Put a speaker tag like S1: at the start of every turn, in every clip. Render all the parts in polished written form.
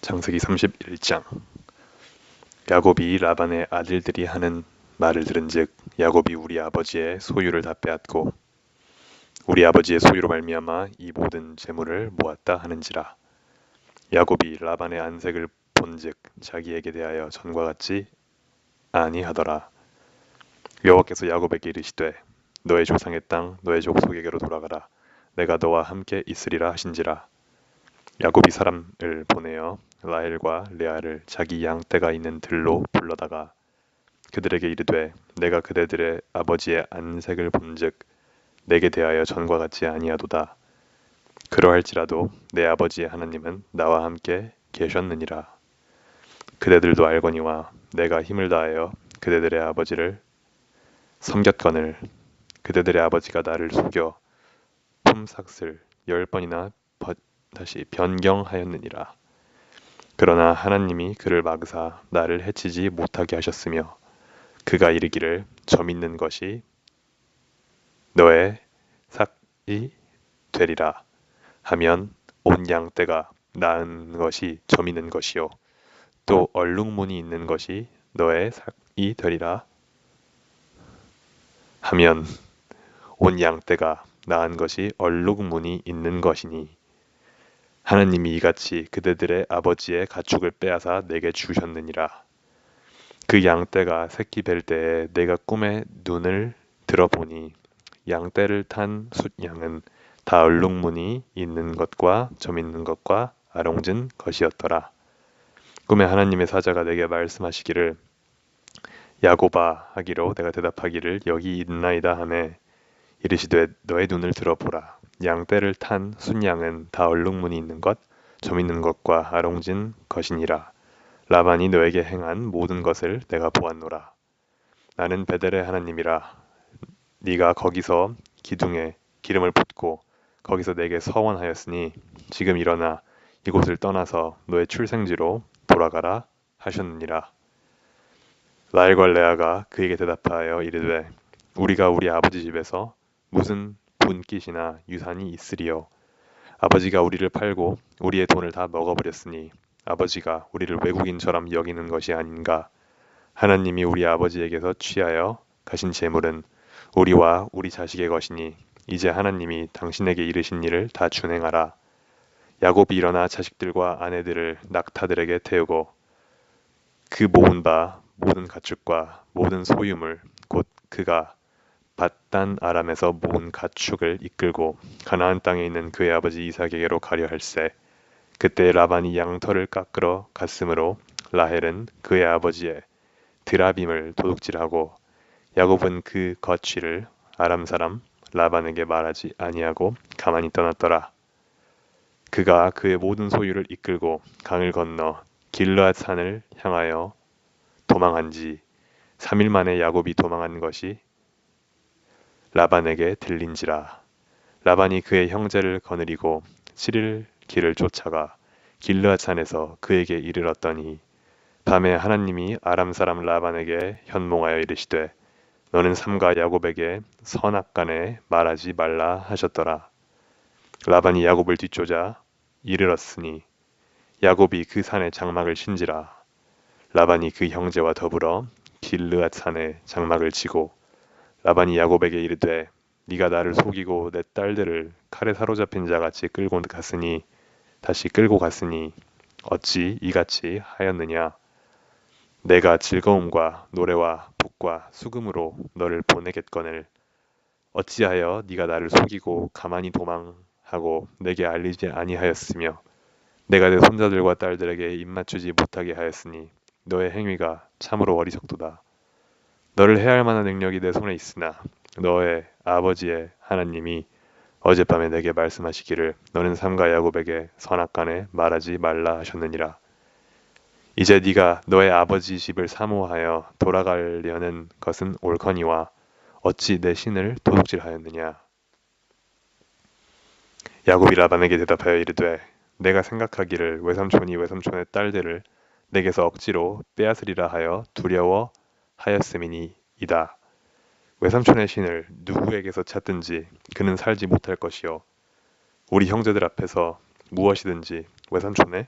S1: 창세기 31장. 야곱이 라반의 아들들이 하는 말을 들은즉 야곱이 우리 아버지의 소유를 다 빼앗고 우리 아버지의 소유로 말미암아 이 모든 재물을 모았다 하는지라. 야곱이 라반의 안색을 본즉 자기에게 대하여 전과 같지 아니하더라. 여호와께서 야곱에게 이르시되 너의 조상의 땅 너의 족속에게로 돌아가라. 내가 너와 함께 있으리라 하신지라. 야곱이 사람을 보내어 라헬과 레아를 자기 양떼가 있는 들로 불러다가 그들에게 이르되 내가 그대들의 아버지의 안색을 본즉 내게 대하여 전과 같지 아니하도다. 그러할지라도 내 아버지의 하나님은 나와 함께 계셨느니라. 그대들도 알거니와 내가 힘을 다하여 그대들의 아버지를 섬겼거늘 그대들의 아버지가 나를 속여 품삯을 10번이나 다시 변경하였느니라. 그러나 하나님이 그를 막으사 나를 해치지 못하게 하셨으며 그가 이르기를 점 있는 것이 너의 삭이 되리라 하면 온 양떼가 낳은 것이 점 있는 것이요 또 얼룩무늬 있는 것이 너의 삭이 되리라 하면 온 양떼가 낳은 것이 얼룩무늬 있는 것이니 하나님이 이같이 그대들의 아버지의 가축을 빼앗아 내게 주셨느니라. 그 양떼가 새끼 뵐 때에 내가 꿈에 눈을 들어보니 양떼를 탄 숫양은 다 얼룩무늬 있는 것과 점 있는 것과 아롱진 것이었더라. 꿈에 하나님의 사자가 내게 말씀하시기를 야곱아 하기로 내가 대답하기를 여기 있나이다 하매 이르시되 너의 눈을 들어보라. 양떼를 탄 순양은 다 얼룩무늬 있는 것, 점 있는 것과 아롱진 것이니라. 라반이 너에게 행한 모든 것을 내가 보았노라. 나는 베델의 하나님이라. 네가 거기서 기둥에 기름을 붓고 거기서 내게 서원하였으니 지금 일어나 이곳을 떠나서 너의 출생지로 돌아가라 하셨느니라. 라헬과 레아가 그에게 대답하여 이르되 우리가 우리 아버지 집에서 무슨 분깃이나 유산이 있으리요. 아버지가 우리를 팔고 우리의 돈을 다 먹어버렸으니 아버지가 우리를 외국인처럼 여기는 것이 아닌가. 하나님이 우리 아버지에게서 취하여 가신 재물은 우리와 우리 자식의 것이니 이제 하나님이 당신에게 이르신 일을 다 준행하라. 야곱이 일어나 자식들과 아내들을 낙타들에게 태우고 그 모은 바 모든 가축과 모든 소유물 곧 그가 밧단 아람에서 모은 가축을 이끌고 가나안 땅에 있는 그의 아버지 이삭에게로 가려 할세. 그때 라반이 양털을 깎으러 갔으므로 라헬은 그의 아버지의 드라빔을 도둑질하고 야곱은 그 거취를 아람 사람 라반에게 말하지 아니하고 가만히 떠났더라. 그가 그의 모든 소유를 이끌고 강을 건너 길르앗 산을 향하여 도망한 지 3일 만에 야곱이 도망한 것이 라반에게 들린지라. 라반이 그의 형제를 거느리고 7일 길을 쫓아가 길르앗 산에서 그에게 이르렀더니 밤에 하나님이 아람 사람 라반에게 현몽하여 이르시되 너는 삼가 야곱에게 선악간에 말하지 말라 하셨더라. 라반이 야곱을 뒤쫓아 이르렀으니 야곱이 그 산에 장막을 친지라. 라반이 그 형제와 더불어 길르앗 산에 장막을 치고 라반이 야곱에게 이르되 네가 나를 속이고 내 딸들을 칼에 사로잡힌 자같이 끌고 갔으니 어찌 이같이 하였느냐. 내가 즐거움과 노래와 복과 수금으로 너를 보내겠거늘 어찌하여 네가 나를 속이고 가만히 도망하고 내게 알리지 아니하였으며 내가 내 손자들과 딸들에게 입맞추지 못하게 하였으니 너의 행위가 참으로 어리석도다. 너를 해할 만한 능력이 내 손에 있으나 너의 아버지의 하나님이 어젯밤에 내게 말씀하시기를 너는 삼가 야곱에게 선악간에 말하지 말라 하셨느니라. 이제 네가 너의 아버지 집을 사모하여 돌아가려는 것은 옳거니와 어찌 내 신을 도둑질하였느냐. 야곱이 라반에게 대답하여 이르되 내가 생각하기를 외삼촌이 외삼촌의 딸들을 내게서 억지로 빼앗으리라 하여 두려워하였음이니이다. 외삼촌의 신을 누구에게서 찾든지 그는 살지 못할 것이요 우리 형제들 앞에서 무엇이든지 외삼촌의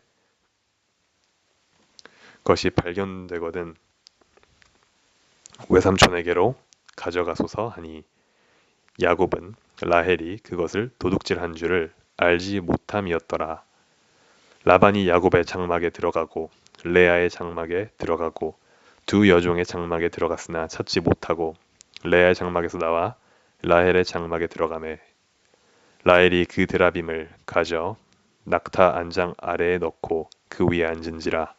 S1: 것이 발견되거든 외삼촌에게로 가져가소서 하니 야곱은 라헬이 그것을 도둑질한 줄을 알지 못함이었더라. 라반이 야곱의 장막에 들어가고 레아의 장막에 들어가고 두 여종의 장막에 들어갔으나 찾지 못하고 레아의 장막에서 나와 라헬의 장막에 들어가매 라헬이 그 드라빔을 가져 낙타 안장 아래에 넣고 그 위에 앉은지라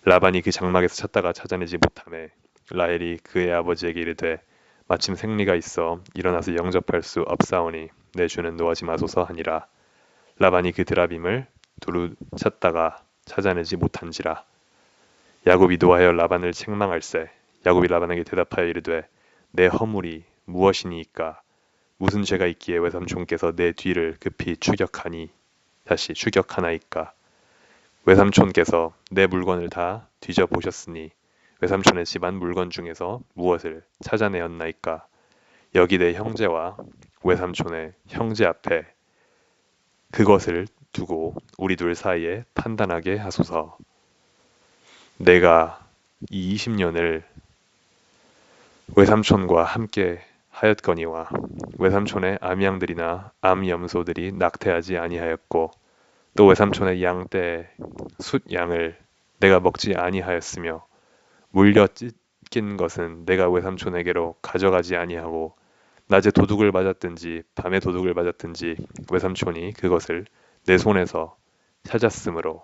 S1: 라반이 그 장막에서 찾다가 찾아내지 못하매 라헬이 그의 아버지에게 이르되 마침 생리가 있어 일어나서 영접할 수 없사오니 내 주는 노하지 마소서 하니라. 라반이 그 드라빔을 두루 찾다가 찾아내지 못한지라. 야곱이 노하여 라반을 책망할세. 야곱이 라반에게 대답하여 이르되 내 허물이 무엇이니이까 무슨 죄가 있기에 외삼촌께서 내 뒤를 급히 추격하나이까. 외삼촌께서 내 물건을 다 뒤져보셨으니 외삼촌의 집안 물건 중에서 무엇을 찾아내었나이까. 여기 내 형제와 외삼촌의 형제 앞에 그것을 두고 우리 둘 사이에 판단하게 하소서. 내가 이 20년을 외삼촌과 함께 하였거니와 외삼촌의 암양들이나 암염소들이 낙태하지 아니하였고 또 외삼촌의 양떼 숫양을 내가 먹지 아니하였으며 물려 찢긴 것은 내가 외삼촌에게로 가져가지 아니하고 낮에 도둑을 맞았든지 밤에 도둑을 맞았든지 외삼촌이 그것을 내 손에서 찾았으므로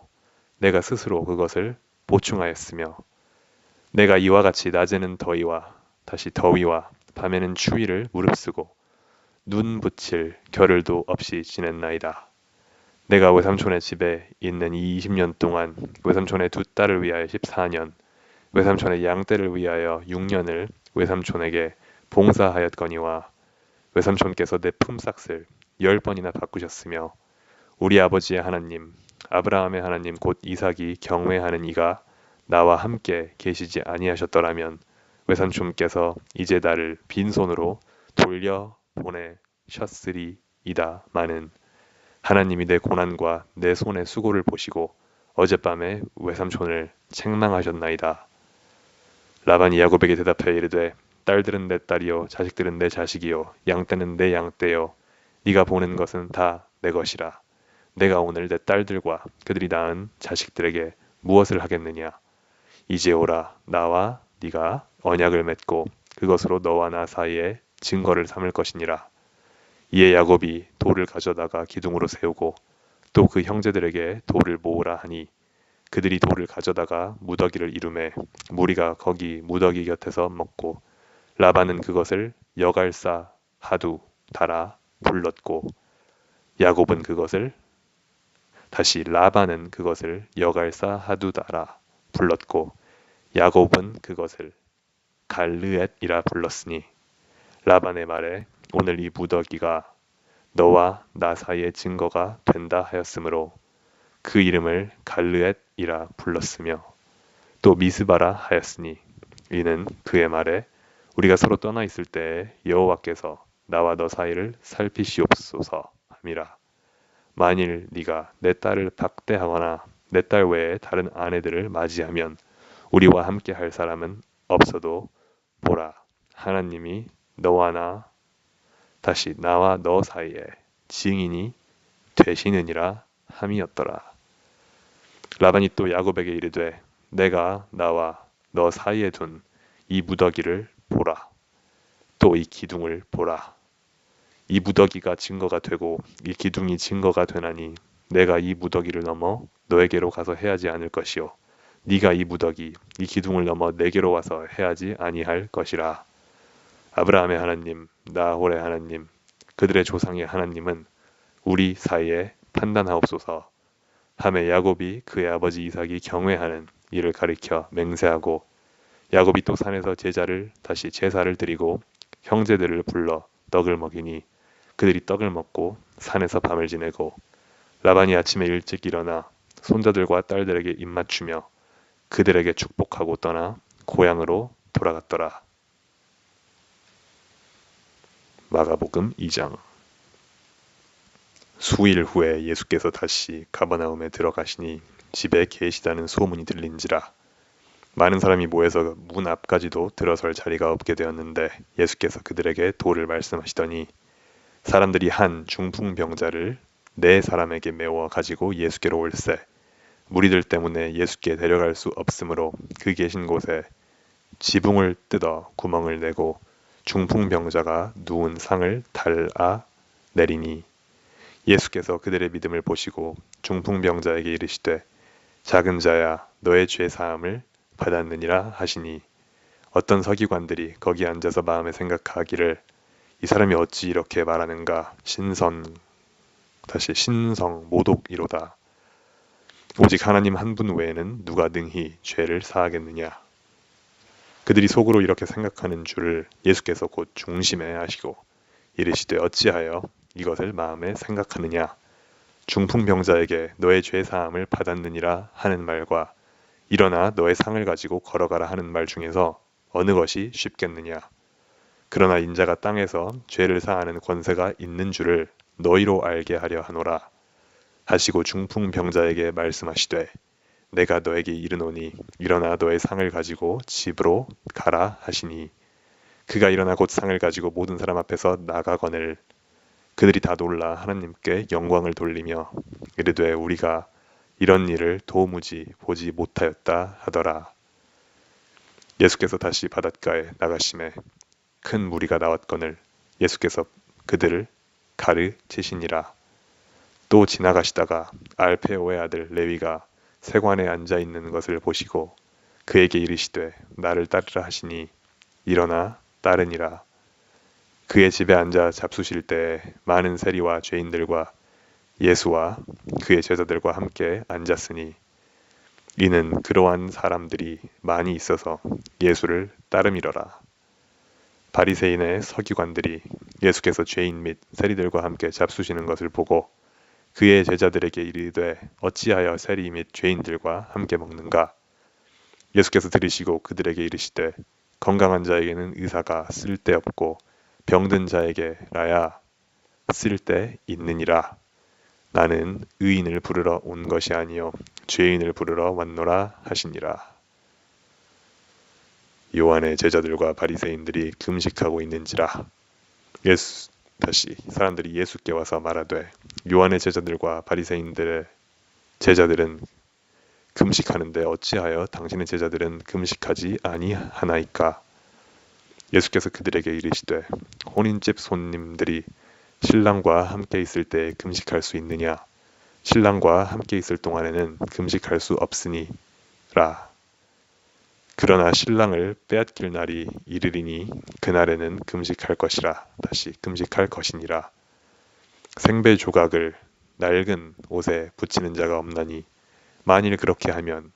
S1: 내가 스스로 그것을 보충하였으며 내가 이와 같이 낮에는 더위와 다시 더위와 밤에는 추위를 무릅쓰고 눈 붙일 겨를도 없이 지냈나이다. 내가 외삼촌의 집에 있는 이 20년 동안 외삼촌의 두 딸을 위하여 14년, 외삼촌의 양떼를 위하여 6년을 외삼촌에게 봉사하였거니와 외삼촌께서 내 품삯을 10번이나 바꾸셨으며 우리 아버지의 하나님, 아브라함의 하나님 곧 이삭이 경외하는 이가 나와 함께 계시지 아니하셨더라면 외삼촌께서 이제 나를 빈손으로 돌려보내셨으리이다마는 하나님이 내 고난과 내 손의 수고를 보시고 어젯밤에 외삼촌을 책망하셨나이다. 라반이 야곱에게 대답하여 이르되 딸들은 내 딸이요 자식들은 내 자식이요 양떼는 내 양떼요 네가 보는 것은 다 내 것이라. 내가 오늘 내 딸들과 그들이 낳은 자식들에게 무엇을 하겠느냐. 이제 오라 나와 네가 언약을 맺고 그것으로 너와 나 사이에 증거를 삼을 것이니라. 이에 야곱이 돌을 가져다가 기둥으로 세우고 또 그 형제들에게 돌을 모으라 하니 그들이 돌을 가져다가 무더기를 이루매 무리가 거기 무더기 곁에서 먹고 라반은 그것을 여갈사 하두 달아 불렀고 야곱은 그것을 다시 라반은 그것을 여갈사 하두 달아 불렀고 야곱은 그것을 갈르엣이라 불렀으니 라반의 말에 오늘 이 무더기가 너와 나 사이의 증거가 된다 하였으므로 그 이름을 갈르엣이라 불렀으며 또 미스바라 하였으니 이는 그의 말에 우리가 서로 떠나 있을 때에 여호와께서 나와 너 사이를 살피시옵소서 함이라. 만일 네가 내 딸을 박대하거나 내 딸 외에 다른 아내들을 맞이하면 우리와 함께 할 사람은 없어도 보라 하나님이 너와 나 다시 나와 너 사이에 증인이 되시느니라 함이었더라. 라반이 또 야곱에게 이르되 내가 나와 너 사이에 둔 이 무더기를 보라. 또 이 기둥을 보라. 이 무더기가 증거가 되고 이 기둥이 증거가 되나니 내가 이 무더기를 넘어 너에게로 가서 해하지 않을 것이요 네가 이 무더기 이 기둥을 넘어 내게로 와서 해하지 아니할 것이라. 아브라함의 하나님 나홀의 하나님 그들의 조상의 하나님은 우리 사이에 판단하옵소서. 하매 야곱이 그의 아버지 이삭이 경외하는 이를 가리켜 맹세하고 야곱이 또 산에서 다시 제사를 드리고 형제들을 불러 떡을 먹이니 그들이 떡을 먹고 산에서 밤을 지내고 라반이 아침에 일찍 일어나 손자들과 딸들에게 입맞추며 그들에게 축복하고 떠나 고향으로 돌아갔더라. 마가복음 2장. 수일 후에 예수께서 다시 가버나움에 들어가시니 집에 계시다는 소문이 들린지라. 많은 사람이 모여서 문 앞까지도 들어설 자리가 없게 되었는데 예수께서 그들에게 도를 말씀하시더니 사람들이 한 중풍병자를 네 사람에게 메워 가지고 예수께로 올세. 무리들 때문에 예수께 데려갈 수 없으므로 그 계신 곳에 지붕을 뜯어 구멍을 내고 중풍병자가 누운 상을 달아 내리니 예수께서 그들의 믿음을 보시고 중풍병자에게 이르시되 작은 자야 너의 죄 사함을 받았느니라 하시니 어떤 서기관들이 거기 앉아서 마음에 생각하기를 이 사람이 어찌 이렇게 말하는가 신성 모독이로다. 오직 하나님 한 분 외에는 누가 능히 죄를 사하겠느냐. 그들이 속으로 이렇게 생각하는 줄을 예수께서 곧 중심에 아시고 이르시되 어찌하여 이것을 마음에 생각하느냐. 중풍병자에게 너의 죄 사함을 받았느니라 하는 말과 일어나 너의 상을 가지고 걸어가라 하는 말 중에서 어느 것이 쉽겠느냐. 그러나 인자가 땅에서 죄를 사하는 권세가 있는 줄을 너희로 알게 하려 하노라 하시고 중풍병자에게 말씀하시되 내가 너에게 이르노니 일어나 너의 상을 가지고 집으로 가라 하시니 그가 일어나 곧 상을 가지고 모든 사람 앞에서 나가거늘 그들이 다 놀라 하나님께 영광을 돌리며 이르되 우리가 이런 일을 도무지 보지 못하였다 하더라. 예수께서 다시 바닷가에 나가심에 큰 무리가 나왔거늘 예수께서 그들을 가르치시니라. 또 지나가시다가 알페오의 아들 레위가 세관에 앉아 있는 것을 보시고 그에게 이르시되 나를 따르라 하시니 일어나 따르니라. 그의 집에 앉아 잡수실 때에 많은 세리와 죄인들과 예수와 그의 제자들과 함께 앉았으니 이는 그러한 사람들이 많이 있어서 예수를 따름이러라. 바리새인의 서기관들이 예수께서 죄인 및 세리들과 함께 잡수시는 것을 보고 그의 제자들에게 이르되 어찌하여 세리 및 죄인들과 함께 먹는가? 예수께서 들으시고 그들에게 이르시되 건강한 자에게는 의사가 쓸데없고 병든 자에게라야 쓸데 있느니라. 나는 의인을 부르러 온 것이 아니요 죄인을 부르러 왔노라 하시니라. 요한의 제자들과 바리새인들이 금식하고 있는지라. 사람들이 예수께 와서 말하되 요한의 제자들과 바리새인들의 제자들은 금식하는데 어찌하여 당신의 제자들은 금식하지 아니하나이까? 예수께서 그들에게 이르시되 혼인집 손님들이 신랑과 함께 있을 때 금식할 수 있느냐? 신랑과 함께 있을 동안에는 금식할 수 없으니라. 그러나 신랑을 빼앗길 날이 이르리니 그날에는 금식할 것이라. 다시 금식할 것이니라. 생배 조각을 낡은 옷에 붙이는 자가 없나니 만일 그렇게 하면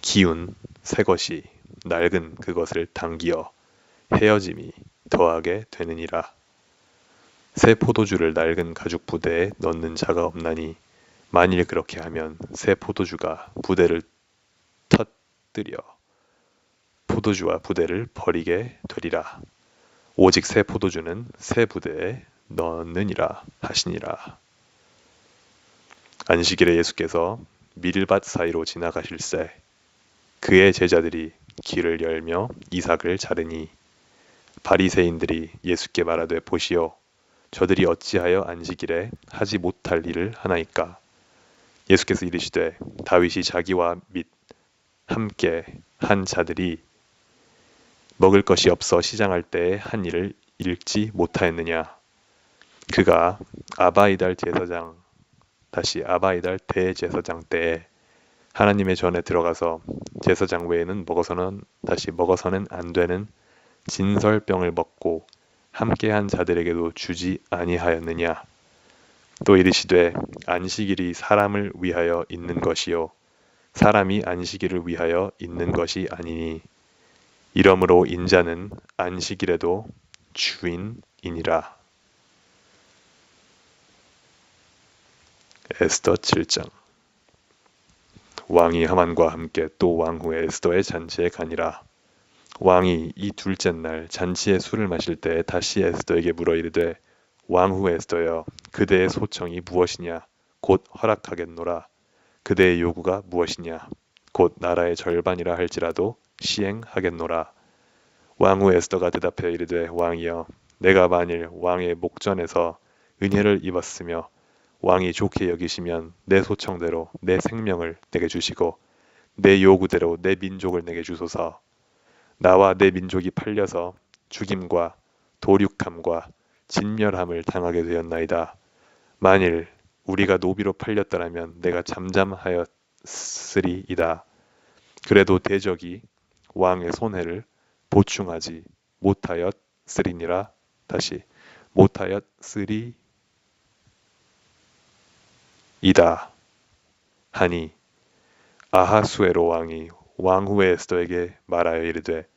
S1: 기운 새 것이 낡은 그것을 당기어 헤어짐이 더하게 되느니라. 새 포도주를 낡은 가죽 부대에 넣는 자가 없나니 만일 그렇게 하면 새 포도주가 부대를 터뜨려 포도주와 부대를 버리게 되리라. 오직 새 포도주는 새 부대에 넣느니라 하시니라. 안식일에 예수께서 밀밭 사이로 지나가실새 그의 제자들이 길을 열며 이삭을 자르니 바리새인들이 예수께 말하되 보시오 저들이 어찌하여 안식일에 하지 못할 일을 하나이까? 예수께서 이르시되 다윗이 자기와 및 함께 한 자들이 먹을 것이 없어 시장할 때에 한 일을 읽지 못하였느냐? 그가 아바이달 대제사장 때에 하나님의 전에 들어가서 제사장 외에는 먹어서는 안 되는 진설병을 먹고 함께한 자들에게도 주지 아니하였느냐? 또 이르시되 안식일이 사람을 위하여 있는 것이요 사람이 안식일을 위하여 있는 것이 아니니 이러므로 인자는 안식일에도 주인이니라. 에스더 7장. 왕이 하만과 함께 또 왕후의 에스더의 잔치에 가니라. 왕이 이 둘째 날 잔치에 술을 마실 때 다시 에스더에게 물어 이르되 왕후 에스더여 그대의 소청이 무엇이냐 곧 허락하겠노라. 그대의 요구가 무엇이냐? 곧 나라의 절반이라 할지라도 시행하겠노라. 왕후 에스더가 대답하여 이르되 왕이여 내가 만일 왕의 목전에서 은혜를 입었으며 왕이 좋게 여기시면 내 소청대로 내 생명을 내게 주시고 내 요구대로 내 민족을 내게 주소서. 나와 내 민족이 팔려서 죽임과 도륙함과 진멸함을 당하게 되었나이다. 만일 우리가 노비로 팔렸더라면 내가 잠잠하였으리이다. 그래도 대적이 왕의 손해를 보충하지 못하였으리니라. 다시 못하였으리이다 하니 아하수에로 왕이 왕후 에스더에게 말하여 이르되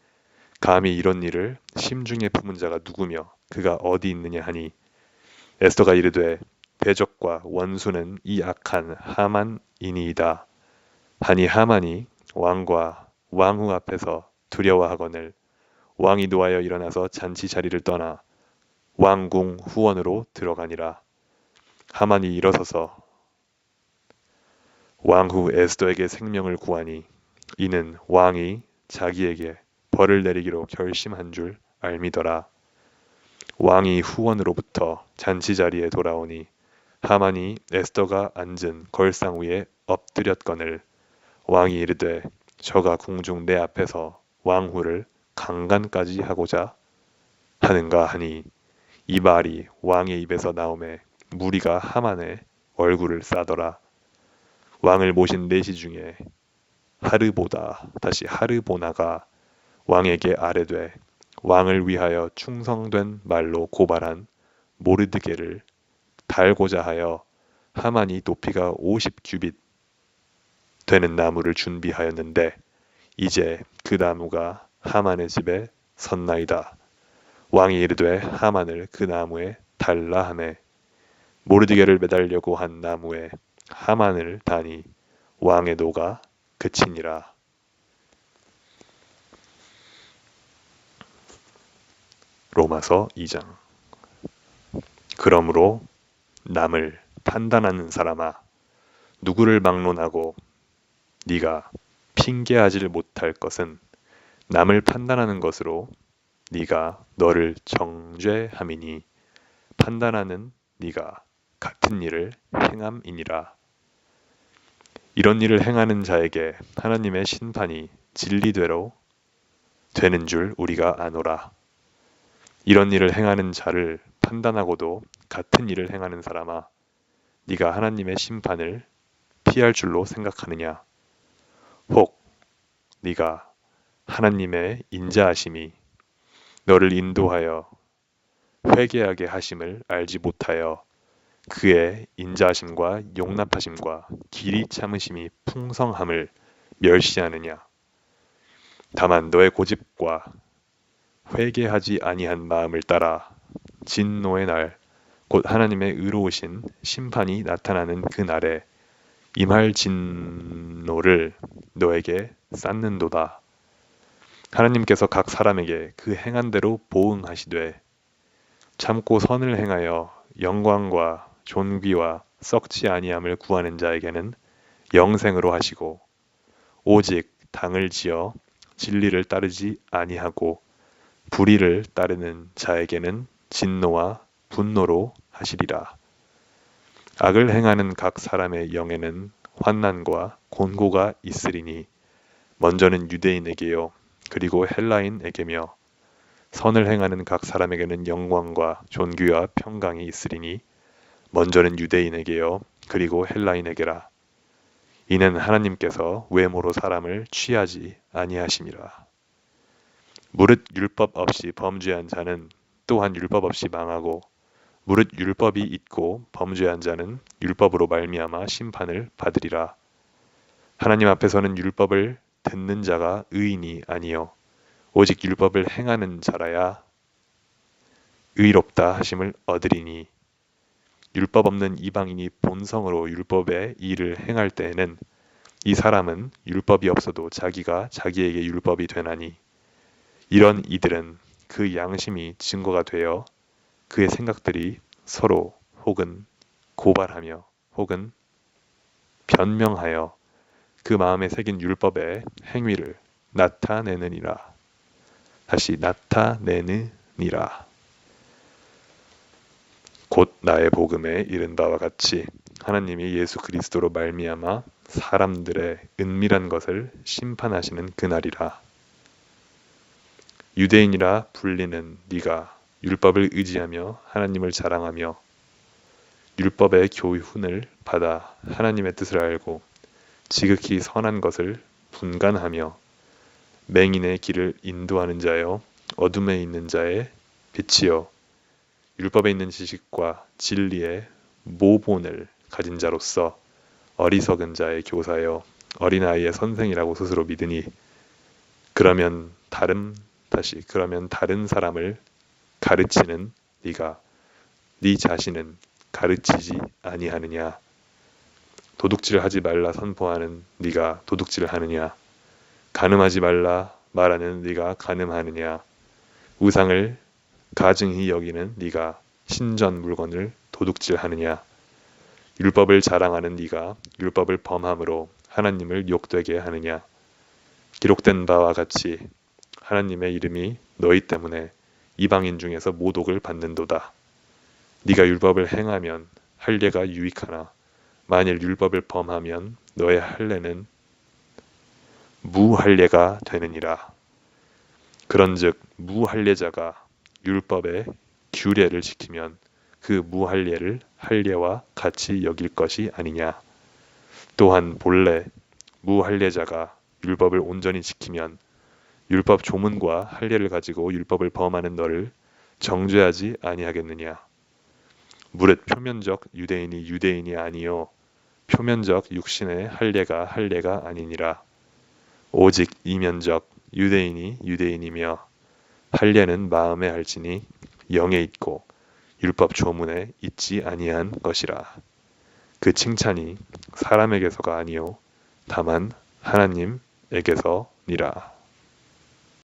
S1: 감히 이런 일을 심중에 품은 자가 누구며 그가 어디 있느냐 하니 에스더가 이르되 대적과 원수는 이 악한 하만이니이다 하니 하만이 왕과 왕후 앞에서 두려워하거늘 왕이 노하여 일어나서 잔치 자리를 떠나 왕궁 후원으로 들어가니라. 하만이 일어서서 왕후 에스더에게 생명을 구하니 이는 왕이 자기에게 벌을 내리기로 결심한 줄 알미더라. 왕이 후원으로부터 잔치 자리에 돌아오니 하만이 에스더가 앉은 걸상 위에 엎드렸거늘 왕이 이르되 저가 궁중 내 앞에서 왕후를 강간까지 하고자 하는가 하니 이 말이 왕의 입에서 나오매 무리가 하만의 얼굴을 싸더라. 왕을 모신 내시 중에 하르보나가 왕에게 아뢰되 왕을 위하여 충성된 말로 고발한 모르드게를 달고자 하여 하만이 높이가 50규빗 되는 나무를 준비하였는데 이제 그 나무가 하만의 집에 섰나이다. 왕이 이르되 하만을 그 나무에 달라 하매 모르드게를 매달려고 한 나무에 하만을 다니 왕의 노가 그치니라. 로마서 2장. 그러므로 남을 판단하는 사람아 누구를 막론하고 네가 핑계하지를 못할 것은 남을 판단하는 것으로 네가 너를 정죄함이니 판단하는 네가 같은 일을 행함이니라. 이런 일을 행하는 자에게 하나님의 심판이 진리대로 되는 줄 우리가 아노라. 이런 일을 행하는 자를 판단하고도 같은 일을 행하는 사람아 네가 하나님의 심판을 피할 줄로 생각하느냐? 혹 네가 하나님의 인자하심이 너를 인도하여 회개하게 하심을 알지 못하여 그의 인자하심과 용납하심과 길이 참으심이 풍성함을 멸시하느냐? 다만 너의 고집과 회개하지 아니한 마음을 따라 진노의 날, 곧 하나님의 의로우신 심판이 나타나는 그 날에 임할 진노를 너에게 쌓는도다. 하나님께서 각 사람에게 그 행한 대로 보응하시되 참고 선을 행하여 영광과 존귀와 썩지 아니함을 구하는 자에게는 영생으로 하시고 오직 당을 지어 진리를 따르지 아니하고 불의를 따르는 자에게는 진노와 분노로 하시리라. 악을 행하는 각 사람의 영에는 환난과 곤고가 있으리니 먼저는 유대인에게요 그리고 헬라인에게며 선을 행하는 각 사람에게는 영광과 존귀와 평강이 있으리니 먼저는 유대인에게요 그리고 헬라인에게라. 이는 하나님께서 외모로 사람을 취하지 아니하심이라. 무릇 율법 없이 범죄한 자는 또한 율법 없이 망하고 무릇 율법이 있고 범죄한 자는 율법으로 말미암아 심판을 받으리라. 하나님 앞에서는 율법을 듣는 자가 의인이 아니요 오직 율법을 행하는 자라야 의롭다 하심을 얻으리니 율법 없는 이방인이 본성으로 율법의 일을 행할 때에는 이 사람은 율법이 없어도 자기가 자기에게 율법이 되나니 이런 이들은 그 양심이 증거가 되어 그의 생각들이 서로 혹은 고발하며 혹은 변명하여 그 마음에 새긴 율법의 행위를 나타내느니라. 다시 나타내느니라. 곧 나의 복음에 이른 바와 같이 하나님이 예수 그리스도로 말미암아 사람들의 은밀한 것을 심판하시는 그날이라. 유대인이라 불리는 네가 율법을 의지하며 하나님을 자랑하며 율법의 교훈을 받아 하나님의 뜻을 알고 지극히 선한 것을 분간하며 맹인의 길을 인도하는 자여 어둠에 있는 자의 빛이여 율법에 있는 지식과 진리의 모본을 가진 자로서 어리석은 자의 교사여 어린아이의 선생이라고 스스로 믿으니 그러면 다른 사람을 가르치는 네가 네 자신은 가르치지 아니하느냐? 도둑질하지 말라 선포하는 네가 도둑질하느냐? 간음하지 말라 말하는 네가 간음하느냐? 우상을 가증히 여기는 네가 신전 물건을 도둑질하느냐? 율법을 자랑하는 네가 율법을 범함으로 하나님을 욕되게 하느냐? 기록된 바와 같이 하나님의 이름이 너희 때문에 이방인 중에서 모독을 받는도다. 네가 율법을 행하면 할례가 유익하나 만일 율법을 범하면 너의 할례는 무할례가 되느니라. 그런즉 무할례자가 율법의 규례를 지키면 그 무할례를 할례와 같이 여길 것이 아니냐. 또한 본래 무할례자가 율법을 온전히 지키면 율법 조문과 할례를 가지고 율법을 범하는 너를 정죄하지 아니하겠느냐. 무릇 표면적 유대인이 유대인이 아니요 표면적 육신의 할례가 아니니라. 오직 이면적 유대인이 유대인이며 할례는 마음에 할지니 영에 있고 율법 조문에 있지 아니한 것이라. 그 칭찬이 사람에게서가 아니요 다만 하나님에게서니라.